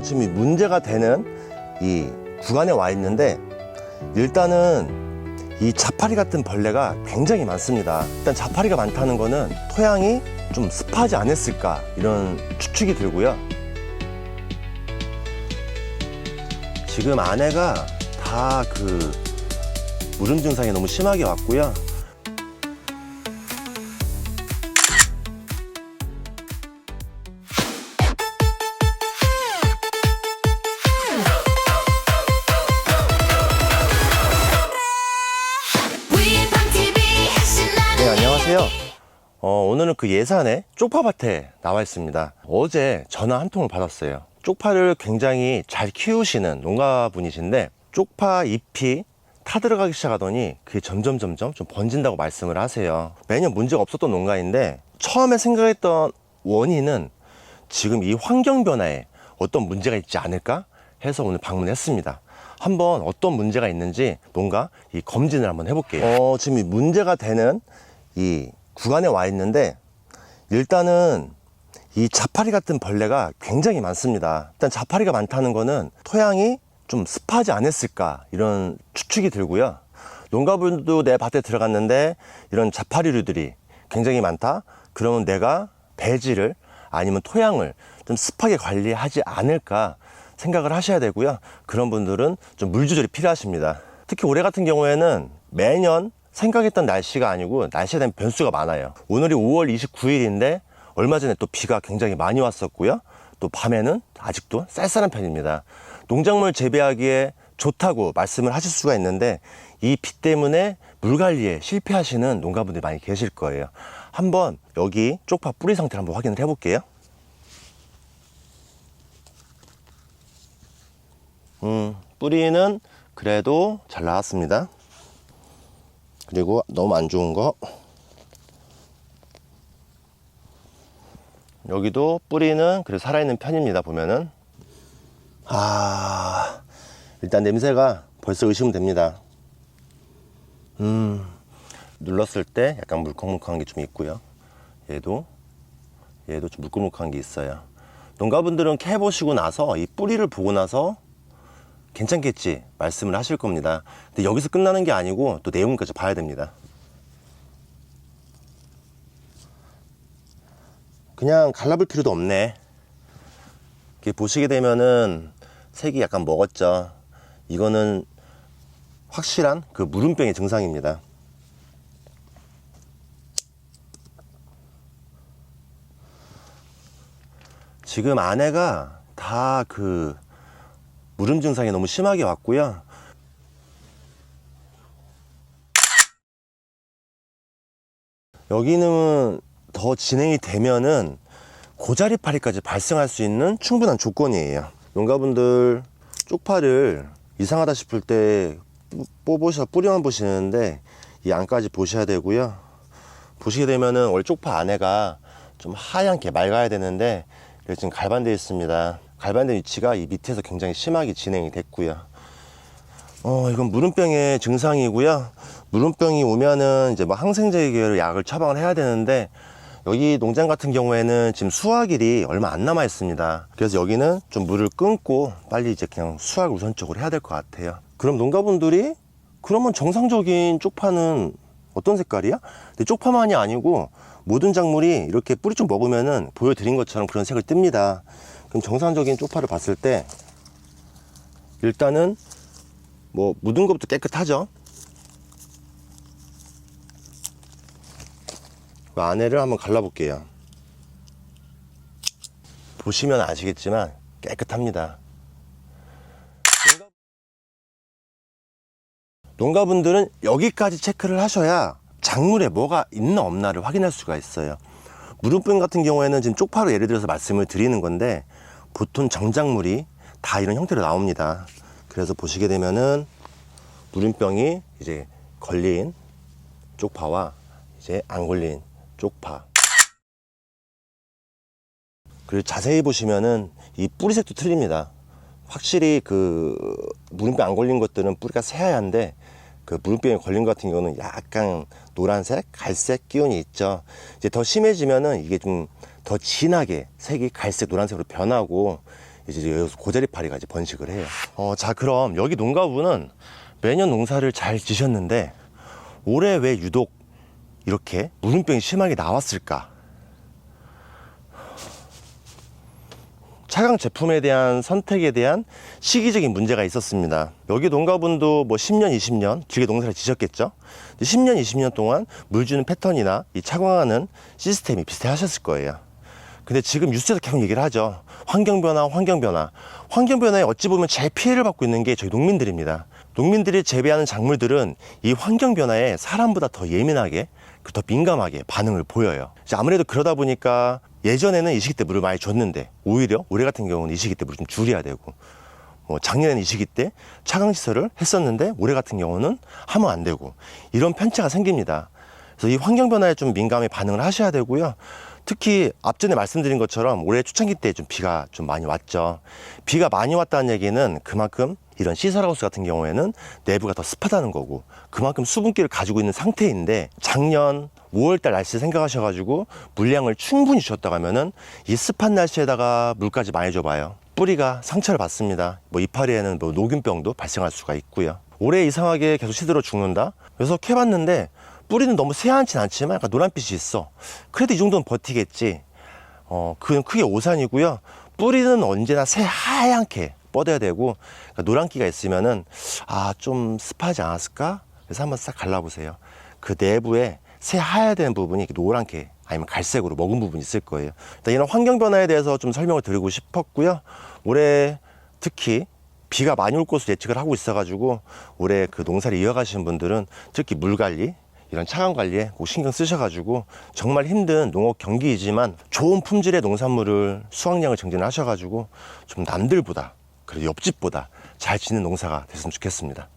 지금 이 문제가 되는 이 구간에 와 있는데, 일단은 이 자파리 같은 벌레가 굉장히 많습니다. 일단 자파리가 많다는 거는 토양이 좀 습하지 않았을까, 이런 추측이 들고요. 지금 안에가 다 그 무름 증상이 너무 심하게 왔고요. 네, 안녕하세요. 오늘은 그 예산에 쪽파밭에 나와 있습니다. 어제 전화 한 통을 받았어요. 쪽파를 굉장히 잘 키우시는 농가분이신데, 쪽파 잎이 타들어가기 시작하더니 그게 점점 좀 번진다고 말씀을 하세요. 매년 문제가 없었던 농가인데, 처음에 생각했던 원인은 지금 이 환경 변화에 어떤 문제가 있지 않을까 해서 오늘 방문했습니다. 한번 어떤 문제가 있는지 농가 이 검진을 한번 해볼게요. 지금 이 문제가 되는 이 구간에 와 있는데, 일단은 이 자파리 같은 벌레가 굉장히 많습니다. 일단 자파리가 많다는 거는 토양이 좀 습하지 않았을까, 이런 추측이 들고요. 농가분도 내 밭에 들어갔는데 이런 자파리류들이 굉장히 많다, 그러면 내가 배지를 아니면 토양을 좀 습하게 관리하지 않을까 생각을 하셔야 되고요. 그런 분들은 좀 물 조절이 필요하십니다. 특히 올해 같은 경우에는 매년 생각했던 날씨가 아니고 날씨에 대한 변수가 많아요. 오늘이 5월 29일인데 얼마 전에 또 비가 굉장히 많이 왔었고요. 또 밤에는 아직도 쌀쌀한 편입니다. 농작물 재배하기에 좋다고 말씀을 하실 수가 있는데, 이 비 때문에 물 관리에 실패하시는 농가분들이 많이 계실 거예요. 한번 여기 쪽파 뿌리 상태를 한번 확인을 해 볼게요. 뿌리는 그래도 잘 나왔습니다. 그리고 너무 안 좋은 거, 여기도 뿌리는 그래도 살아있는 편입니다. 보면은 일단 냄새가 벌써 의심됩니다. 눌렀을 때 약간 물컹물컹한 게 좀 있고요. 얘도 좀 물컹물컹한 게 있어요. 농가분들은 캐 보시고 나서 이 뿌리를 보고 나서 괜찮겠지 말씀을 하실 겁니다. 근데 여기서 끝나는 게 아니고 또 내용까지 봐야 됩니다. 그냥 갈라볼 필요도 없네. 이렇게 보시게 되면은 색이 약간 먹었죠. 이거는 확실한 그 무름병의 증상입니다. 지금 안에가 다 그 무름 증상이 너무 심하게 왔고요. 여기는 더 진행이 되면은 고자리파리까지 발생할 수 있는 충분한 조건이에요. 농가분들 쪽파를 이상하다 싶을 때 뽑으셔 뿌리만 보시는데 이 안까지 보셔야 되고요. 보시게 되면은 원래 쪽파 안에가 좀 하얗게 맑아야 되는데 지금 갈반되어 있습니다. 갈반된 위치가 이 밑에서 굉장히 심하게 진행이 됐고요. 이건 무름병의 증상이고요. 무름병이 오면은 이제 뭐 항생제 계열 약을 처방을 해야 되는데, 여기 농장 같은 경우에는 지금 수확일이 얼마 안 남아 있습니다. 그래서 여기는 좀 물을 끊고 빨리 이제 그냥 수확을 우선적으로 해야 될 것 같아요. 그럼 농가분들이 그러면 정상적인 쪽파는 어떤 색깔이야? 근데 쪽파만이 아니고 모든 작물이 이렇게 뿌리 좀 먹으면은 보여드린 것처럼 그런 색을 띱니다. 그럼 정상적인 쪽파를 봤을 때 일단은 뭐 묻은 것부터 깨끗하죠. 그 안에를 한번 갈라볼게요. 보시면 아시겠지만 깨끗합니다. 농가분들은 여기까지 체크를 하셔야 작물에 뭐가 있나 없나를 확인할 수가 있어요. 무름병 같은 경우에는 지금 쪽파로 예를 들어서 말씀을 드리는 건데, 보통 정작물이 다 이런 형태로 나옵니다. 그래서 보시게 되면은 무름병이 이제 걸린 쪽파와 이제 안 걸린 쪽파, 그리고 자세히 보시면은 이 뿌리색도 틀립니다. 확실히 그 무름병 안 걸린 것들은 뿌리가 새하얀데, 그 무름병에 걸린 것 같은 경우는 약간 노란색, 갈색 기운이 있죠. 이제 더 심해지면은 이게 좀 더 진하게 색이 갈색, 노란색으로 변하고 이제 여기서 고자리파리가 이제 번식을 해요. 자, 그럼 여기 농가부는 매년 농사를 잘 지셨는데 올해 왜 유독 이렇게 무름병이 심하게 나왔을까? 차강 제품에 대한 선택에 대한 시기적인 문제가 있었습니다. 여기 농가분도 뭐 10년, 20년 길게 농사를 지셨겠죠? 10년, 20년 동안 물 주는 패턴이나 이 차광하는 시스템이 비슷해 하셨을 거예요. 근데 지금 뉴스에서 계속 얘기를 하죠. 환경변화, 환경변화. 환경변화에 어찌 보면 제일 피해를 받고 있는 게 저희 농민들입니다. 농민들이 재배하는 작물들은 이 환경변화에 사람보다 더 예민하게, 더 민감하게 반응을 보여요. 이제 아무래도 그러다 보니까 예전에는 이 시기 때 물을 많이 줬는데 오히려 올해 같은 경우는 이 시기 때 물을 좀 줄여야 되고, 작년에는 이 시기 때 차강시설을 했었는데 올해 같은 경우는 하면 안 되고, 이런 편차가 생깁니다. 그래서 이 환경변화에 좀 민감히 반응을 하셔야 되고요. 특히 앞전에 말씀드린 것처럼 올해 초창기 때 좀 비가 좀 많이 왔죠. 비가 많이 왔다는 얘기는 그만큼 이런 시설하우스 같은 경우에는 내부가 더 습하다는 거고, 그만큼 수분기를 가지고 있는 상태인데 작년 5월달 날씨 생각하셔가지고 물량을 충분히 주셨다고 하면은 이 습한 날씨에다가 물까지 많이 줘봐요. 뿌리가 상처를 받습니다. 이파리에는 녹균병도 발생할 수가 있고요. 올해 이상하게 계속 시들어 죽는다? 그래서 캐봤는데 뿌리는 너무 새하얗진 않지만 약간 노란빛이 있어. 그래도 이 정도는 버티겠지. 그건 크게 오산이고요. 뿌리는 언제나 새하얗게 뻗어야 되고, 그러니까 노란기가 있으면은 좀 습하지 않았을까? 그래서 한번 싹 갈라보세요. 그 내부에 새하얘야 되는 부분이 노랗게 아니면 갈색으로 먹은 부분이 있을 거예요. 일단 이런 환경 변화에 대해서 좀 설명을 드리고 싶었고요. 올해 특히 비가 많이 올 것으로 예측을 하고 있어가지고 올해 그 농사를 이어가시는 분들은 특히 물 관리, 이런 차강 관리에 꼭 신경 쓰셔가지고 정말 힘든 농업 경기이지만 좋은 품질의 농산물을 수확량을 증진하셔가지고 좀 남들보다, 그리고 옆집보다 잘 짓는 농사가 됐으면 좋겠습니다.